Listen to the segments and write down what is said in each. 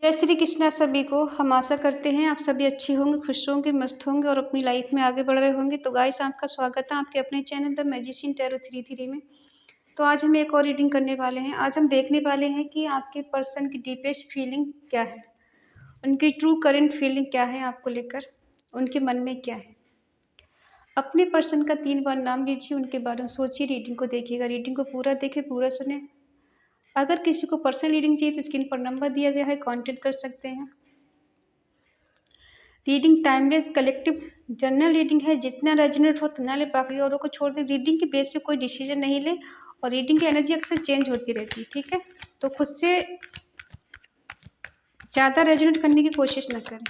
जय श्री कृष्णा सभी को। हम आशा करते हैं आप सभी अच्छे होंगे, खुश होंगे, मस्त होंगे और अपनी लाइफ में आगे बढ़ रहे होंगे। तो गाइस, आपका स्वागत है आपके अपने चैनल द मैजिशियन टैरो 33 में। तो आज हम एक और रीडिंग करने वाले हैं। आज हम देखने वाले हैं कि आपके पर्सन की डीपेस्ट फीलिंग क्या है, उनकी ट्रू करंट फीलिंग क्या है आपको लेकर, उनके मन में क्या है। अपने पर्सन का 3 बार नाम लीजिए, उनके बारे में सोचिए, रीडिंग को देखिएगा। रीडिंग को पूरा देखें, पूरा सुने। अगर किसी को पर्सनल रीडिंग चाहिए तो स्क्रीन पर नंबर दिया गया है, कांटेक्ट कर सकते हैं। Reading timeless collective general reading है, जितना रेजोनेट हो उतना ले, बाकी औरों को छोड़ दें। रीडिंग के बेस पे कोई डिसीजन नहीं ले, और रीडिंग की एनर्जी अक्सर चेंज होती रहती है, ठीक है। तो खुद से ज़्यादा रेजोनेट करने की कोशिश न करें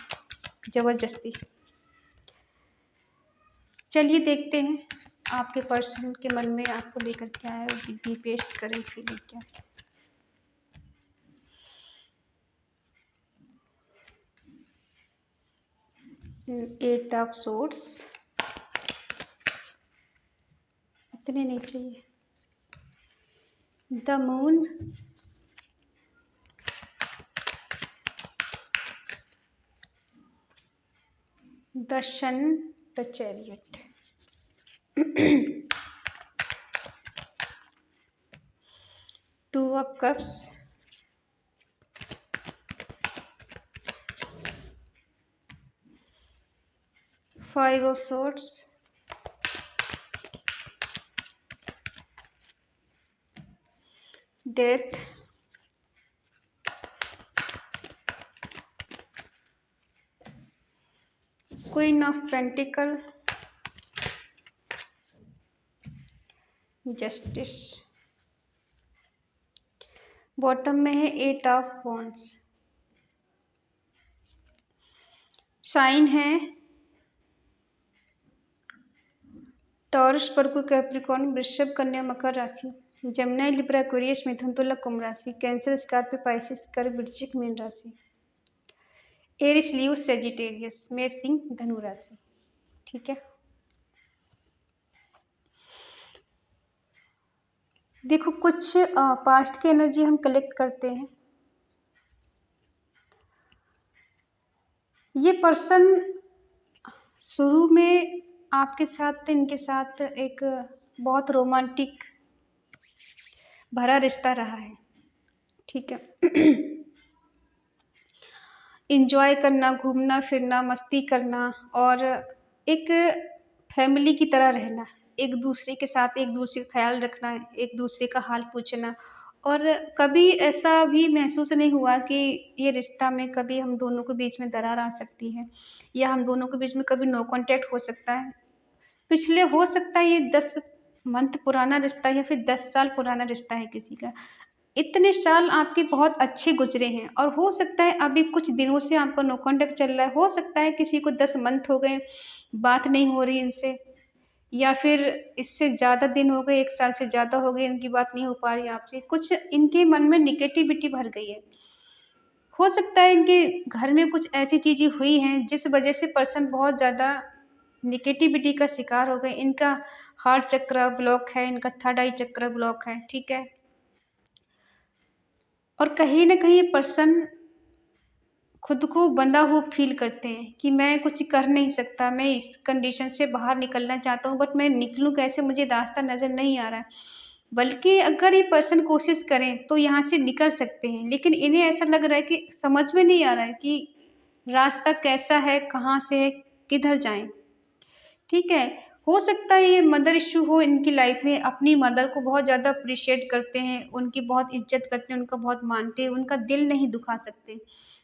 ज़बरदस्ती। चलिए देखते हैं आपके पर्सन के मन में आपको लेकर क्या है, उनकी डीपेस्ट करंट फीलिंग क्या है। एट ऑफ सोर्ड्स, इतने नहीं चाहिए। The moon, the sun, the chariot, two of cups, five of swords, death, queen of pentacle, justice. Bottom में है एट ऑफ वॉन्ड्स। साइन है टॉरस, वर्गो, कैप्रिकॉर्न, वृषभ, कन्या, मकर राशि, जमुना, लिब्रा, एक्वेरियस, मिथुन, तुला, कुंभ राशि, कैंसर, स्कॉर्पियो, पाइसिस, कर्क, वृश्चिक, मीन राशि, एरिस, लीव, सेजिटेरियस, मेष, सिंह, धनु राशि, ठीक है। देखो, कुछ पास्ट की एनर्जी हम कलेक्ट करते हैं। ये पर्सन शुरू में आपके साथ, इनके साथ एक बहुत रोमांटिक भरा रिश्ता रहा है, ठीक है। इंजॉय करना, घूमना फिरना, मस्ती करना और एक फैमिली की तरह रहना, एक दूसरे के साथ एक दूसरे का ख्याल रखना, एक दूसरे का हाल पूछना। और कभी ऐसा भी महसूस नहीं हुआ कि ये रिश्ता में कभी हम दोनों के बीच में दरार आ सकती है, या हम दोनों के बीच में कभी नो कांटेक्ट हो सकता है। पिछले हो सकता है ये 10 मंथ पुराना रिश्ता है, या फिर 10 साल पुराना रिश्ता है किसी का। इतने साल आपके बहुत अच्छे गुजरे हैं, और हो सकता है अभी कुछ दिनों से आपका नो कांटेक्ट चल रहा है। हो सकता है किसी को 10 मंथ हो गए, बात नहीं हो रही इनसे, या फिर इससे ज़्यादा दिन हो गए, 1 साल से ज़्यादा हो गए, इनकी बात नहीं हो पा रही आपसे। कुछ इनके मन में निगेटिविटी भर गई है। हो सकता है इनके घर में कुछ ऐसी चीज़ें हुई हैं जिस वजह से पर्सन बहुत ज़्यादा निगेटिविटी का शिकार हो गए। इनका हार्ट चक्र ब्लॉक है, इनका थर्ड आई चक्र ब्लॉक है, ठीक है। और कहीं ना कहीं पर्सन खुद को बंधा हुआ फील करते हैं कि मैं कुछ कर नहीं सकता, मैं इस कंडीशन से बाहर निकलना चाहता हूँ, बट मैं निकलूँ कैसे, मुझे रास्ता नज़र नहीं आ रहा है। बल्कि अगर ये पर्सन कोशिश करें तो यहाँ से निकल सकते हैं, लेकिन इन्हें ऐसा लग रहा है कि समझ में नहीं आ रहा है कि रास्ता कैसा है, कहाँ से है, किधर जाएं, ठीक है। हो सकता है ये मदर इश्यू हो इनकी लाइफ में। अपनी मदर को बहुत ज़्यादा अप्रिशिएट करते हैं, उनकी बहुत इज्जत करते हैं, उनका बहुत मानते हैं, उनका दिल नहीं दुखा सकते।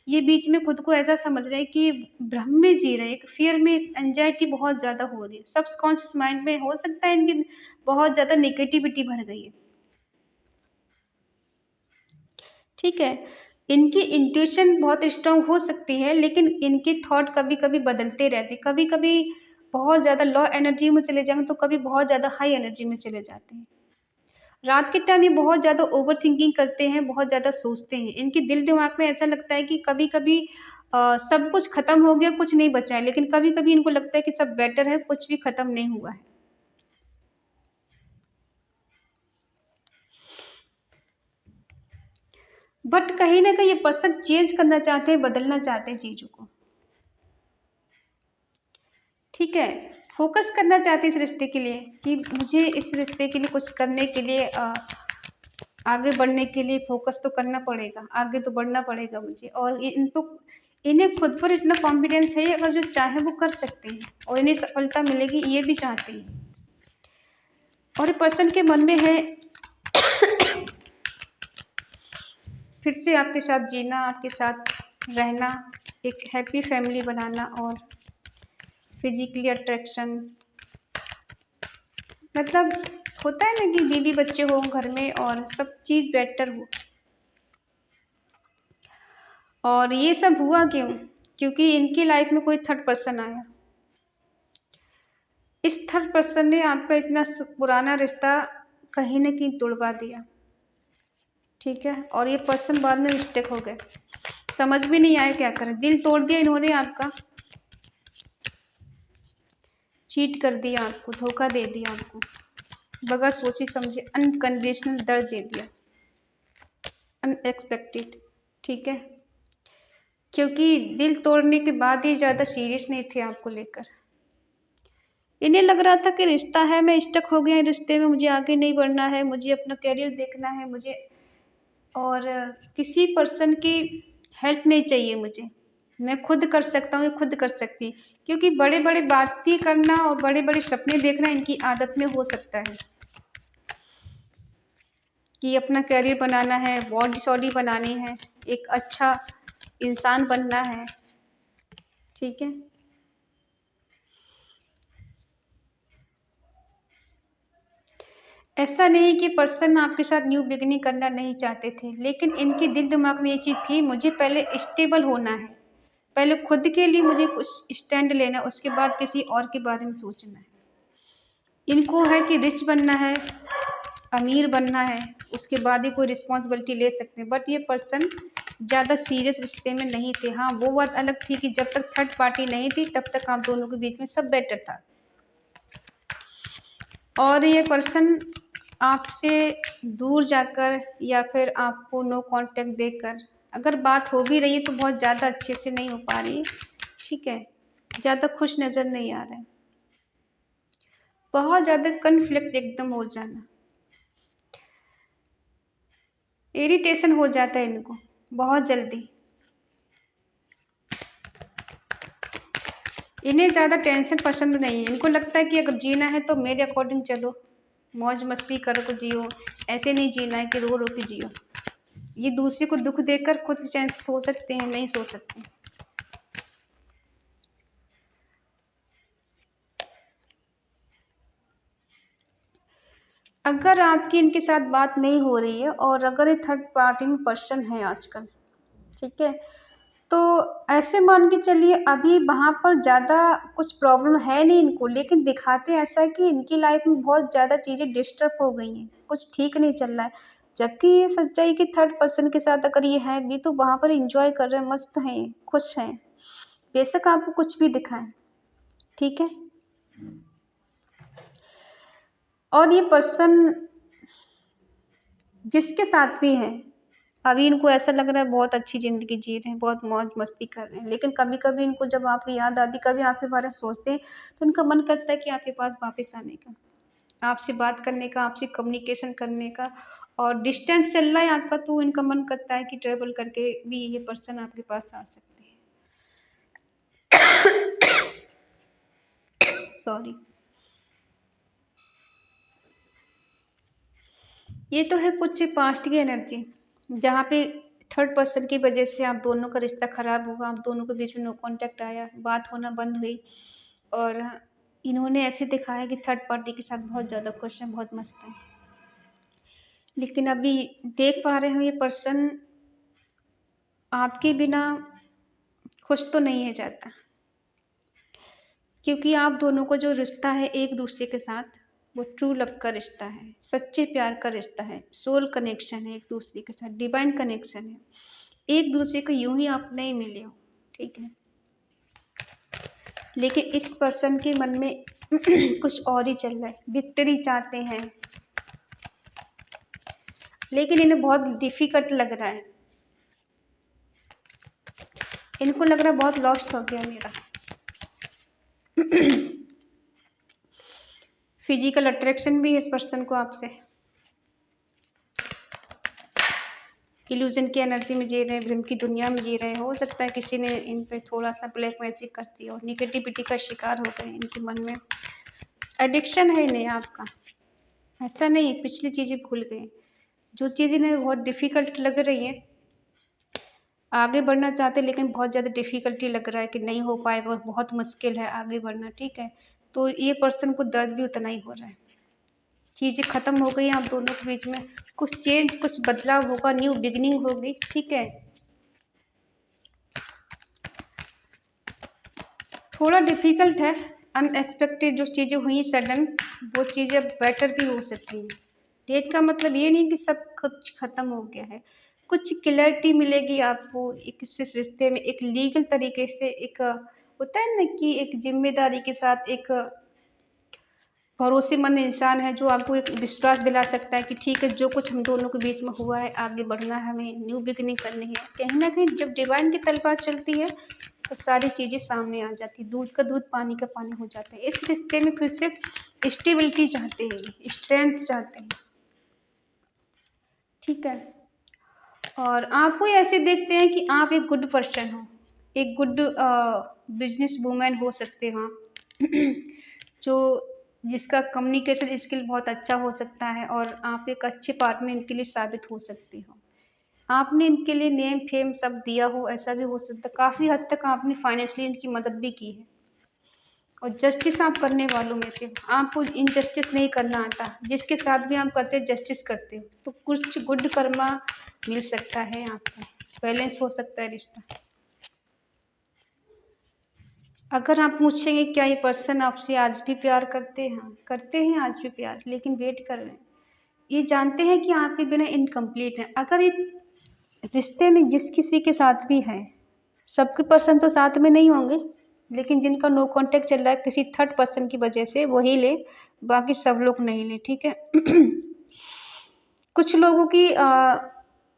ये बीच में खुद को ऐसा समझ रहे हैं कि भ्रम में जी रहे हैं, एक फियर में, एंजाइटी बहुत ज़्यादा हो रही है। सबकॉन्शियस माइंड में हो सकता है इनकी बहुत ज़्यादा नेगेटिविटी भर गई है, ठीक है। इनकी इंट्यूशन बहुत स्ट्रांग हो सकती है, लेकिन इनके थॉट कभी कभी बदलते रहते। कभी कभी बहुत ज़्यादा लो एनर्जी में चले जाएंगे, तो कभी बहुत ज़्यादा हाई एनर्जी में चले जाते हैं। रात के टाइम ये बहुत ज़्यादा ओवर थिंकिंग करते हैं, बहुत ज़्यादा सोचते हैं। इनके दिल दिमाग में ऐसा लगता है कि कभी कभी सब कुछ खत्म हो गया, कुछ नहीं बचा है, लेकिन कभी कभी इनको लगता है कि सब बेटर है, कुछ भी खत्म नहीं हुआ है। बट कहीं ना कहीं ये पर्सन चेंज करना चाहते हैं, बदलना चाहते हैं चीज़ों को, ठीक है। फोकस करना चाहते हैं इस रिश्ते के लिए कि मुझे इस रिश्ते के लिए कुछ करने के लिए, आगे बढ़ने के लिए फोकस तो करना पड़ेगा, आगे तो बढ़ना पड़ेगा मुझे। और इनको, इन्हें खुद पर इतना कॉन्फिडेंस है, अगर जो चाहे वो कर सकते हैं और इन्हें सफलता मिलेगी, ये भी चाहते हैं। और पर्सन के मन में है फिर से आपके साथ जीना, आपके साथ रहना, एक हैप्पी फैमिली बनाना, और फिजिकली अट्रैक्शन, मतलब होता है ना कि बीवी बच्चे हो घर में और सब चीज़ बेटर हो। और ये सब हुआ क्यों? क्योंकि इनकी लाइफ में कोई थर्ड पर्सन आया। इस थर्ड पर्सन ने आपका इतना पुराना रिश्ता कहीं न कहीं तोड़वा दिया, ठीक है। और ये पर्सन बाद में मिस्टेक हो गए, समझ भी नहीं आया क्या करें, दिल तोड़ दिया इन्होंने आपका, चीट कर दिया आपको, धोखा दे दिया आपको, बगैर सोचे समझे अनकंडीशनल दर्द दे दिया, अनएक्सपेक्टेड, ठीक है। क्योंकि दिल तोड़ने के बाद ये ज़्यादा सीरियस नहीं थे आपको लेकर। इन्हें लग रहा था कि रिश्ता है, मैं स्टक हो गया रिश्ते में, मुझे आगे नहीं बढ़ना है, मुझे अपना करियर देखना है, मुझे और किसी पर्सन की हेल्प नहीं चाहिए मुझे, मैं खुद कर सकता हूँ, खुद कर सकती। क्योंकि बड़े बड़े बातें करना और बड़े बड़े सपने देखना इनकी आदत में हो सकता है कि अपना करियर बनाना है, बॉडी सॉडी बनानी है, एक अच्छा इंसान बनना है, ठीक है। ऐसा नहीं कि पर्सन आपके साथ न्यू बिगिनिंग करना नहीं चाहते थे, लेकिन इनके दिल दिमाग में ये चीज़ थी, मुझे पहले स्टेबल होना है, पहले खुद के लिए मुझे कुछ स्टैंड लेना, उसके बाद किसी और के बारे में सोचना है। इनको है कि रिच बनना है, अमीर बनना है, उसके बाद ही कोई रिस्पॉन्सिबिलिटी ले सकते हैं। बट ये पर्सन ज़्यादा सीरियस रिश्ते में नहीं थे। हाँ, वो बात अलग थी कि जब तक थर्ड पार्टी नहीं थी तब तक आप दोनों के बीच में सब बेटर था। और ये पर्सन आपसे दूर जाकर या फिर आपको नो कांटेक्ट देकर अगर बात हो भी रही है तो बहुत ज़्यादा अच्छे से नहीं हो पा रही है, ठीक है। ज़्यादा खुश नज़र नहीं आ रहा है, बहुत ज़्यादा कन्फ्लिक्ट एकदम हो जाना, इरिटेशन हो जाता है इनको बहुत जल्दी। इन्हें ज़्यादा टेंशन पसंद नहीं है, इनको लगता है कि अगर जीना है तो मेरे अकॉर्डिंग चलो, मौज मस्ती करो तो जियो, ऐसे नहीं जीना है कि रो रो के जियो। ये दूसरे को दुख देकर खुद चैन से सो सकते हैं, नहीं सो सकते। अगर आपकी इनके साथ बात नहीं हो रही है और अगर ये थर्ड पार्टी में पर्सन है आजकल, ठीक है, तो ऐसे मान के चलिए अभी वहाँ पर ज़्यादा कुछ प्रॉब्लम है नहीं इनको, लेकिन दिखाते ऐसा है कि इनकी लाइफ में बहुत ज़्यादा चीज़ें डिस्टर्ब हो गई हैं, कुछ ठीक नहीं चल रहा है। जबकि ये सच्चाई कि थर्ड पर्सन के साथ अगर ये है भी तो वहाँ पर इंजॉय कर रहे हैं, मस्त हैं, खुश हैं, बेशक आपको कुछ भी दिखाएं, ठीक है। और ये पर्सन जिसके साथ भी है अभी इनको ऐसा लग रहा है बहुत अच्छी ज़िंदगी जी रहे हैं, बहुत मौज मस्ती कर रहे हैं, लेकिन कभी कभी इनको जब आपकी याद आती, कभी आपके बारे में सोचते हैं तो इनका मन करता है कि आपके पास वापस आने का, आपसे बात करने का, आपसे कम्युनिकेशन करने का। और डिस्टेंस चल रहा है आपका तो इनका मन करता है कि ट्रेवल करके भी ये पर्सन आपके पास आ सकते हैं। सॉरी। ये तो है कुछ पास्ट की एनर्जी, जहाँ पे थर्ड पर्सन की वजह से आप दोनों का रिश्ता खराब हुआ, आप दोनों के बीच में नो कांटेक्ट आया, बात होना बंद हुई। और इन्होंने ऐसे दिखाया कि थर्ड पार्टी के साथ बहुत ज़्यादा खुश हैं, बहुत मस्त हैं। लेकिन अभी देख पा रहे हो ये पर्सन आपके बिना खुश तो नहीं है जाता, क्योंकि आप दोनों का जो रिश्ता है एक दूसरे के साथ, वो ट्रू लव का रिश्ता है, सच्चे प्यार का रिश्ता है, सोल कनेक्शन है, एक दूसरे के साथ डिवाइन कनेक्शन है। एक दूसरे को यूं ही आप नहीं मिले हो, ठीक है। लेकिन इस पर्सन के मन में कुछ और ही चल रहा है, विक्ट्री चाहते हैं, लेकिन इन्हें बहुत डिफिकल्ट लग रहा है। इनको लग रहा है बहुत लॉस्ट हो गया मेरा। फिजिकल अट्रैक्शन भी है इस पर्सन को आपसे। इल्यूजन की एनर्जी में जी रहे हैं, भ्रम की दुनिया में जी रहे हैं। हो सकता है किसी ने इन पे थोड़ा सा ब्लैक मैजिक कर दिया और निगेटिविटी का शिकार हो गए। इनके मन में एडिक्शन है इन्हें आपका। ऐसा नहीं, पिछली चीज़ें भूल गए। जो चीज़ इन्हें बहुत डिफ़िकल्ट लग रही है, आगे बढ़ना चाहते लेकिन बहुत ज़्यादा डिफ़िकल्टी लग रहा है कि नहीं हो पाएगा और बहुत मुश्किल है आगे बढ़ना, ठीक है। तो ये पर्सन को दर्द भी उतना ही हो रहा है। चीज़ें ख़त्म हो गई आप दोनों के बीच में, कुछ चेंज, कुछ बदलाव होगा, न्यू बिगिनिंग होगी, ठीक है। थोड़ा डिफ़िकल्ट है, अनएक्सपेक्टेड जो चीज़ें हुई सडन, वो चीज़ें बेटर भी हो सकती हैं। डेट का मतलब ये नहीं कि सब कुछ ख़त्म हो गया है, कुछ क्लैरिटी मिलेगी आपको एक इस रिश्ते में, एक लीगल तरीके से, एक होता है ना कि एक जिम्मेदारी के साथ एक भरोसेमंद इंसान है जो आपको एक विश्वास दिला सकता है कि ठीक है, जो कुछ हम दोनों के बीच में हुआ है, आगे बढ़ना है, हमें न्यू बिगिनिंग करनी है। कहीं ना कहीं जब डिवाइन की तलवार चलती है तो सारी चीज़ें सामने आ जाती है, दूध का दूध पानी का पानी हो जाता है। इस रिश्ते में फिर से स्टेबिलिटी चाहते हैं, स्ट्रेंथ चाहते हैं, ठीक है। और आपको ऐसे देखते हैं कि आप एक गुड पर्सन हो, एक गुड बिजनेस वूमेन हो सकते हो आप। जो जिसका कम्युनिकेशन स्किल बहुत अच्छा हो सकता है और आप एक अच्छे पार्टनर इनके लिए साबित हो सकते हो। आपने इनके लिए नेम फेम सब दिया हो, ऐसा भी हो सकता है। काफ़ी हद तक आपने फाइनेंशियली इनकी मदद भी की है और जस्टिस आप करने वालों में से हो। आपको इनजस्टिस नहीं करना आता, जिसके साथ भी आप करते हैं जस्टिस करते हो, तो कुछ गुड कर्मा मिल सकता है आपको, बैलेंस हो सकता है रिश्ता। अगर आप पूछेंगे क्या ये पर्सन आपसे आज भी प्यार करते हैं, हाँ, करते हैं आज भी प्यार, लेकिन वेट कर रहे हैं। ये जानते हैं कि आपके बिना इनकम्प्लीट है। अगर ये रिश्ते में जिस किसी के साथ भी है, सबके पर्सन तो साथ में नहीं होंगे, लेकिन जिनका नो कांटेक्ट चल रहा है किसी थर्ड पर्सन की वजह से, वही ले, बाकी सब लोग नहीं ले, ठीक है। कुछ लोगों की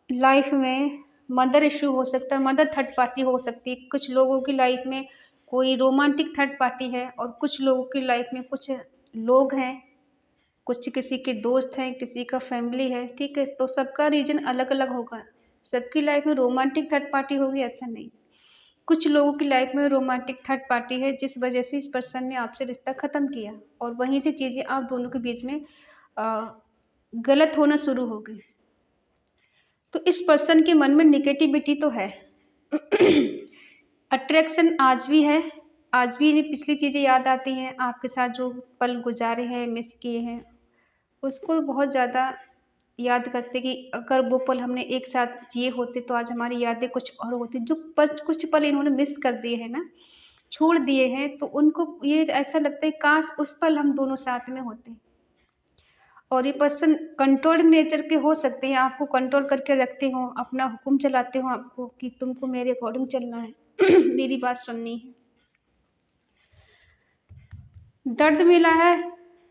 लाइफ में मदर इशू हो सकता है, मदर थर्ड पार्टी हो सकती है। कुछ लोगों की लाइफ में कोई रोमांटिक थर्ड पार्टी है और कुछ लोगों की लाइफ में कुछ लोग हैं, कुछ किसी के दोस्त हैं, किसी का फैमिली है, ठीक है। तो सबका रीजन अलग अलग होगा। सबकी लाइफ में रोमांटिक थर्ड पार्टी होगी ऐसा नहीं। कुछ लोगों की लाइफ में रोमांटिक थर्ड पार्टी है जिस वजह से इस पर्सन ने आपसे रिश्ता ख़त्म किया और वहीं से चीज़ें आप दोनों के बीच में गलत होना शुरू हो गई। तो इस पर्सन के मन में निगेटिविटी तो है। अट्रैक्शन आज भी है, आज भी इन्हें पिछली चीज़ें याद आती हैं, आपके साथ जो पल गुजारे हैं, मिस किए हैं, उसको बहुत ज़्यादा याद करते कि अगर वो पल हमने एक साथ जिए होते तो आज हमारी यादें कुछ और होती। जो पल, कुछ पल इन्होंने मिस कर दिए हैं ना, छोड़ दिए हैं, तो उनको ये ऐसा लगता है काश उस पल हम दोनों साथ में होते। और ये पर्सन कंट्रोल नेचर के हो सकते हैं, आपको कंट्रोल करके रखते हो, अपना हुक्म चलाते हो आपको कि तुमको मेरे अकॉर्डिंग चलना है। मेरी बात सुननी है। दर्द मिला है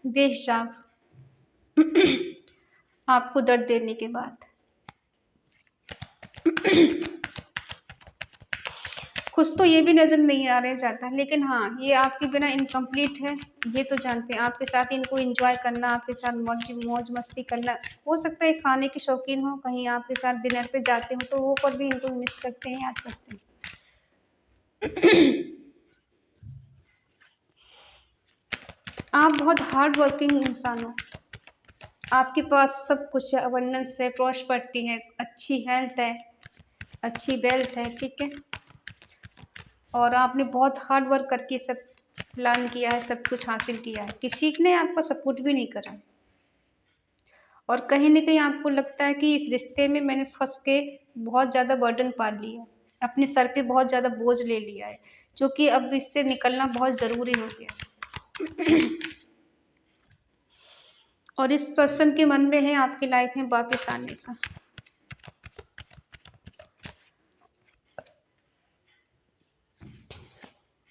बेहिसाब आपको दर्द देने के बाद। कुछ तो ये भी नज़र नहीं आ रहा जाता, लेकिन हाँ, ये आपके बिना इनकम्प्लीट है, ये तो जानते हैं। आपके साथ इनको एंजॉय करना, आपके साथ मौज मस्ती करना, हो सकता है खाने के शौकीन हो, कहीं आपके साथ डिनर पे जाते हो तो वो पर भी इनको मिस करते हैं, याद करते हैं। आप बहुत हार्ड वर्किंग इंसान हो, आपके पास सब कुछ है, अबंडेंस है, प्रॉस्पेरिटी है, अच्छी हेल्थ है, अच्छी वेल्थ है, ठीक है। और आपने बहुत हार्ड वर्क करके सब प्लान किया है, सब कुछ हासिल किया है, किसी ने आपका सपोर्ट भी नहीं करा है। और कहीं न कहीं आपको लगता है कि इस रिश्ते में मैंने फँस के बहुत ज़्यादा बर्डन पाल लिया है, अपने सर पे बहुत ज़्यादा बोझ ले लिया है, जो कि अब इससे निकलना बहुत ज़रूरी हो गया। और इस पर्सन के मन में है आपकी लाइफ में वापस आने का।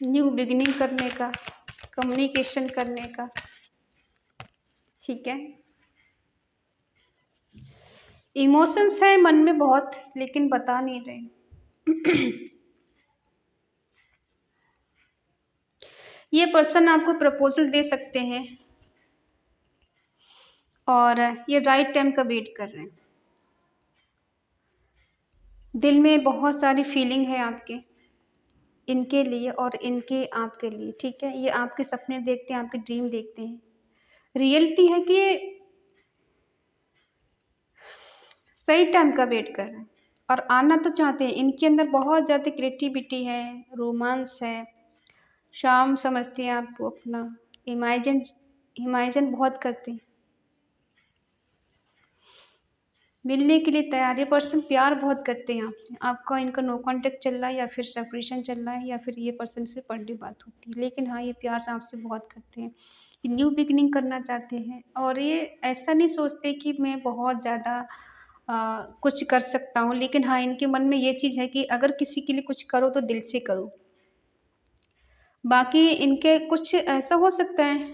न्यू बिगिनिंग करने का, कम्युनिकेशन करने का, ठीक है। इमोशंस है मन में बहुत, लेकिन बता नहीं रहे। ये पर्सन आपको प्रपोजल दे सकते हैं और ये राइट टाइम का वेट कर रहे हैं। दिल में बहुत सारी फीलिंग है आपके इनके लिए और इनके आपके लिए, ठीक है। ये आपके सपने देखते हैं, आपके ड्रीम देखते हैं। रियलिटी है कि ये सही टाइम का वेट कर रहे हैं और आना तो चाहते हैं। इनके अंदर बहुत ज़्यादा क्रिएटिविटी है, रोमांस है, शाम समझते हैं आपको अपना, इमेजिन इमेजिन बहुत करते हैं, मिलने के लिए तैयार। ये पर्सन प्यार बहुत करते हैं आपसे। आपका इनका नो कांटेक्ट चल रहा है या फिर सेपरेशन चल रहा है या फिर ये पर्सन से पर डे बात होती है, लेकिन हाँ ये प्यार से आपसे बहुत करते हैं। ये न्यू बिगिनिंग करना चाहते हैं और ये ऐसा नहीं सोचते कि मैं बहुत ज़्यादा कुछ कर सकता हूँ, लेकिन हाँ इनके मन में ये चीज़ है कि अगर किसी के लिए कुछ करो तो दिल से करो। बाकी इनके कुछ ऐसा हो सकता है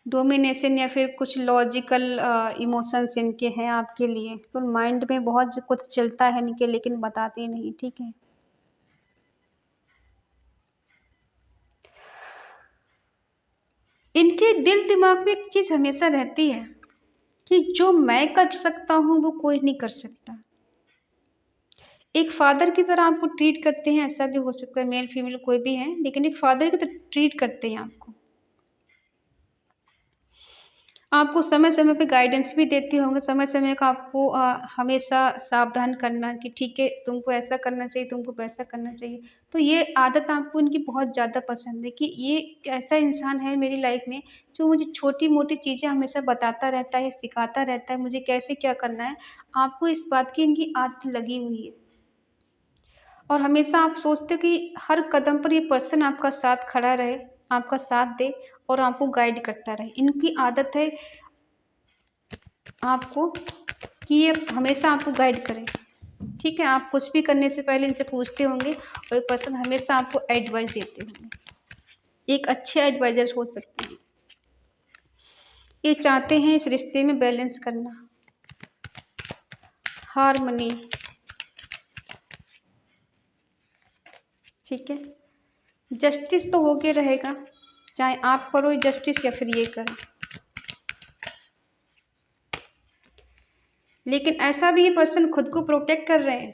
डोमिनेशन या फिर कुछ लॉजिकल इमोशंस इनके हैं आपके लिए, तो माइंड में बहुत कुछ चलता है इनके, लेकिन बताते नहीं, ठीक है। इनके दिल दिमाग में एक चीज़ हमेशा रहती है कि जो मैं कर सकता हूँ वो कोई नहीं कर सकता। एक फादर की तरह आपको ट्रीट करते हैं, ऐसा भी हो सकता है, मेल फीमेल कोई भी है, लेकिन एक फादर की तरह ट्रीट करते हैं आपको। आपको समय समय पे गाइडेंस भी देते होंगे, समय समय का आपको हमेशा सावधान करना कि ठीक है तुमको ऐसा करना चाहिए, तुमको वैसा करना चाहिए। तो ये आदत आपको इनकी बहुत ज़्यादा पसंद है कि ये एक ऐसा इंसान है मेरी लाइफ में जो मुझे छोटी-मोटी चीज़ें हमेशा बताता रहता है, सिखाता रहता है, मुझे कैसे क्या करना है। आपको इस बात की इनकी आदत लगी हुई है और हमेशा आप सोचते हो कि हर कदम पर ये पर्सन आपका साथ खड़ा रहे, आपका साथ दे और आपको गाइड करता रहे। इनकी आदत है आपको कि ये हमेशा आपको गाइड करें, ठीक है। आप कुछ भी करने से पहले इनसे पूछते होंगे और ये पर्सन हमेशा आपको एडवाइस देते होंगे। एक अच्छे एडवाइज़र हो सकते हैं। ये चाहते हैं इस रिश्ते में बैलेंस करना, हार्मनी, ठीक है। जस्टिस तो होके रहेगा, चाहे आप करो जस्टिस या फिर ये करें। लेकिन ऐसा भी ये पर्सन खुद को प्रोटेक्ट कर रहे हैं,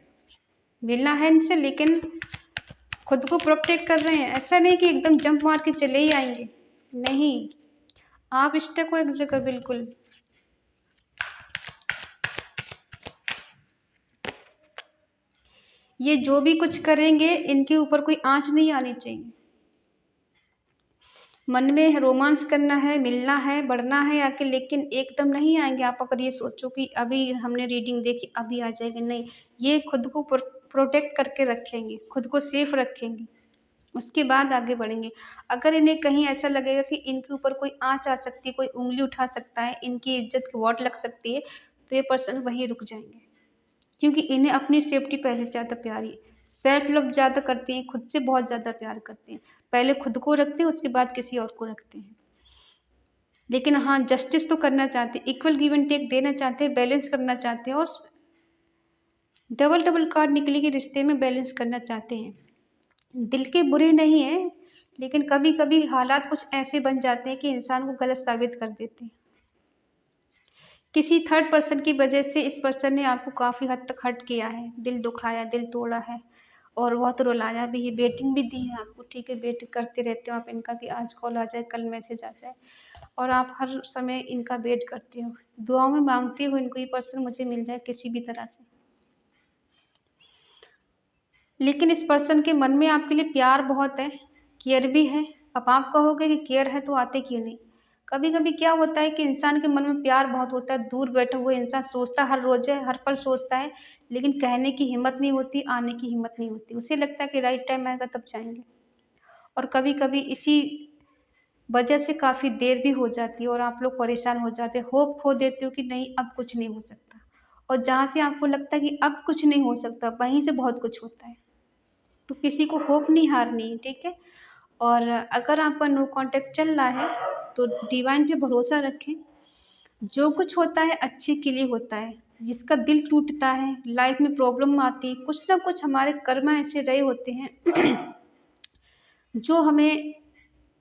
मिलना है इनसे लेकिन खुद को प्रोटेक्ट कर रहे हैं। ऐसा नहीं कि एकदम जंप मार के चले ही आएंगे, नहीं, आप स्टक हो एक जगह बिल्कुल। ये जो भी कुछ करेंगे इनके ऊपर कोई आँच नहीं आनी चाहिए। मन में रोमांस करना है, मिलना है, बढ़ना है आके, लेकिन एकदम नहीं आएँगे। आप अगर ये सोचो कि अभी हमने रीडिंग देखी अभी आ जाएँगे, नहीं, ये खुद को प्रोटेक्ट करके रखेंगे, खुद को सेफ रखेंगे, उसके बाद आगे बढ़ेंगे। अगर इन्हें कहीं ऐसा लगेगा कि इनके ऊपर कोई आँच आ सकती है, कोई उँगली उठा सकता है, इनकी इज़्ज़त की वाट लग सकती है, तो ये पर्सन वहीं रुक जाएँगे। क्योंकि इन्हें अपनी सेफ्टी पहले से ज़्यादा प्यारी है। सेल्फ लव ज़्यादा करते हैं, खुद से बहुत ज़्यादा प्यार करते हैं। पहले खुद को रखते हैं, उसके बाद किसी और को रखते हैं। लेकिन हाँ, जस्टिस तो करना चाहते हैं, इक्वल गिव एंड टेक देना चाहते हैं, बैलेंस करना चाहते हैं और डबल-डबल कार्ड निकले के रिश्ते में बैलेंस करना चाहते हैं। दिल के बुरे नहीं हैं, लेकिन कभी-कभी हालात कुछ ऐसे बन जाते हैं कि इंसान को गलत साबित कर देते हैं। किसी थर्ड पर्सन की वजह से इस पर्सन ने आपको काफ़ी हद तक हर्ट किया है, दिल दुखाया, दिल तोड़ा है और बहुत रुलाया भी है, बेटिंग भी दी है आपको, ठीक है। वेट करते रहते हो आप इनका कि आज कॉल आ जाए, कल मैसेज आ जाए और आप हर समय इनका वेट करते हो। दुआओं में माँगते हो इनको, ये पर्सन मुझे मिल जाए किसी भी तरह से। लेकिन इस पर्सन के मन में आपके लिए प्यार बहुत है, केयर भी है। अब आप कहोगे कि केयर है तो आते क्यों नहीं? कभी-कभी क्या होता है कि इंसान के मन में प्यार बहुत होता है, दूर बैठा हुआ इंसान सोचता हर रोज़ है, हर पल सोचता है, लेकिन कहने की हिम्मत नहीं होती, आने की हिम्मत नहीं होती। उसे लगता है कि राइट टाइम आएगा तब जाएँगे और कभी-कभी इसी वजह से काफ़ी देर भी हो जाती है और आप लोग परेशान हो जाते हो, होप खो देते हो कि नहीं अब कुछ नहीं हो सकता और जहाँ से आपको लगता है कि अब कुछ नहीं हो सकता, वहीं से बहुत कुछ होता है। तो किसी को होप नहीं हारनी है, ठीक है? और अगर आपका नो कॉन्टैक्ट चल रहा है, तो डिवाइन पे भरोसा रखें। जो कुछ होता है अच्छे के लिए होता है। जिसका दिल टूटता है, लाइफ में प्रॉब्लम आती है, कुछ ना कुछ हमारे कर्म ऐसे रहे होते हैं जो हमें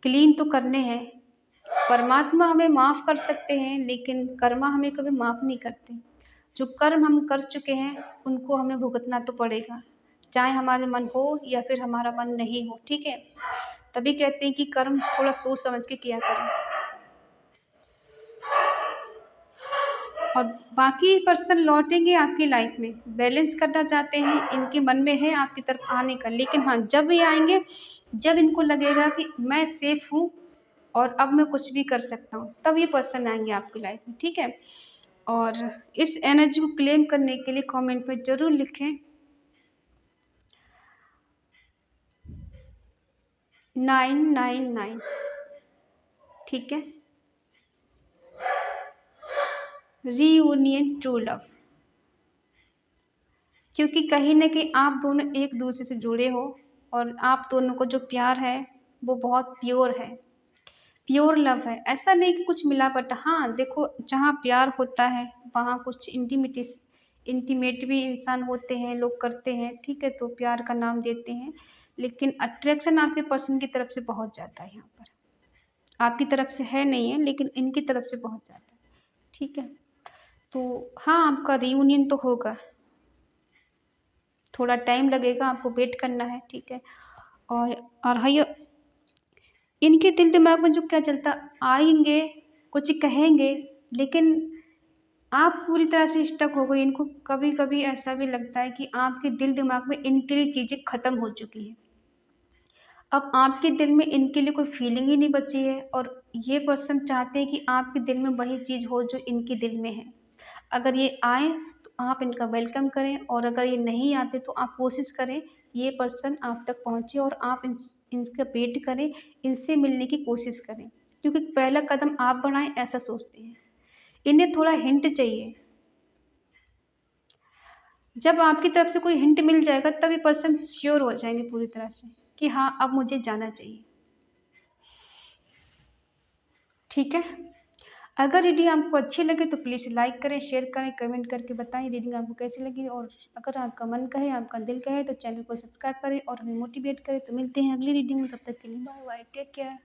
क्लीन तो करने हैं। परमात्मा हमें माफ़ कर सकते हैं, लेकिन कर्मा हमें कभी माफ़ नहीं करते। जो कर्म हम कर चुके हैं उनको हमें भुगतना तो पड़ेगा, चाहे हमारे मन हो या फिर हमारा मन नहीं हो, ठीक है। तभी कहते हैं कि कर्म थोड़ा सोच समझ के किया करें। और बाकी पर्सन लौटेंगे आपकी लाइफ में, बैलेंस करना चाहते हैं, इनके मन में है आपकी तरफ आने का, लेकिन हाँ जब ये आएंगे, जब इनको लगेगा कि मैं सेफ हूँ और अब मैं कुछ भी कर सकता हूँ, तब ये पर्सन आएंगे आपकी लाइफ में, ठीक है। और इस एनर्जी को क्लेम करने के लिए कमेंट में ज़रूर लिखें 999, ठीक है। रीयूनियन ट्रू लव, क्योंकि कहीं न कहीं आप दोनों एक दूसरे से जुड़े हो और आप दोनों को जो प्यार है वो बहुत प्योर है, प्योर लव है। ऐसा नहीं कि कुछ मिलावट, हाँ देखो जहाँ प्यार होता है वहाँ कुछ इंटीमेट भी इंसान होते हैं, लोग करते हैं, ठीक है, तो प्यार का नाम देते हैं। लेकिन अट्रैक्शन आपके पर्सन की तरफ से बहुत ज़्यादा है, यहाँ पर आपकी तरफ से है नहीं है, लेकिन इनकी तरफ से बहुत ज़्यादा है, ठीक है। तो हाँ आपका रियूनियन तो होगा, थोड़ा टाइम लगेगा, आपको वेट करना है, ठीक है। और हाँ ये इनके दिल दिमाग में जो क्या चलता, आएंगे कुछ कहेंगे, लेकिन आप पूरी तरह से स्टक हो गए। इनको कभी कभी ऐसा भी लगता है कि आपके दिल दिमाग में इनके लिए चीज़ें ख़त्म हो चुकी हैं, अब आपके दिल में इनके लिए कोई फीलिंग ही नहीं बची है। और ये पर्सन चाहते हैं कि आपके दिल में वही चीज़ हो जो इनके दिल में है। अगर ये आए तो आप इनका वेलकम करें, और अगर ये नहीं आते तो आप कोशिश करें ये पर्सन आप तक पहुँचे और आप इनका वेट करें, इनसे मिलने की कोशिश करें, क्योंकि पहला कदम आप बढ़ाएं ऐसा सोचते हैं। इन्हें थोड़ा हिंट चाहिए, जब आपकी तरफ से कोई हिंट मिल जाएगा तब ये पर्सन श्योर हो जाएंगे पूरी तरह से कि हाँ अब मुझे जाना चाहिए, ठीक है। अगर रीडिंग आपको अच्छी लगे तो प्लीज़ लाइक करें, शेयर करें, कमेंट करके बताएं रीडिंग आपको कैसी लगी। और अगर आपका मन कहे, आपका दिल कहे तो चैनल को सब्सक्राइब करें और हमें मोटिवेट करें। तो मिलते हैं अगली रीडिंग में, तब तक के लिए बाय बाय, टेक केयर।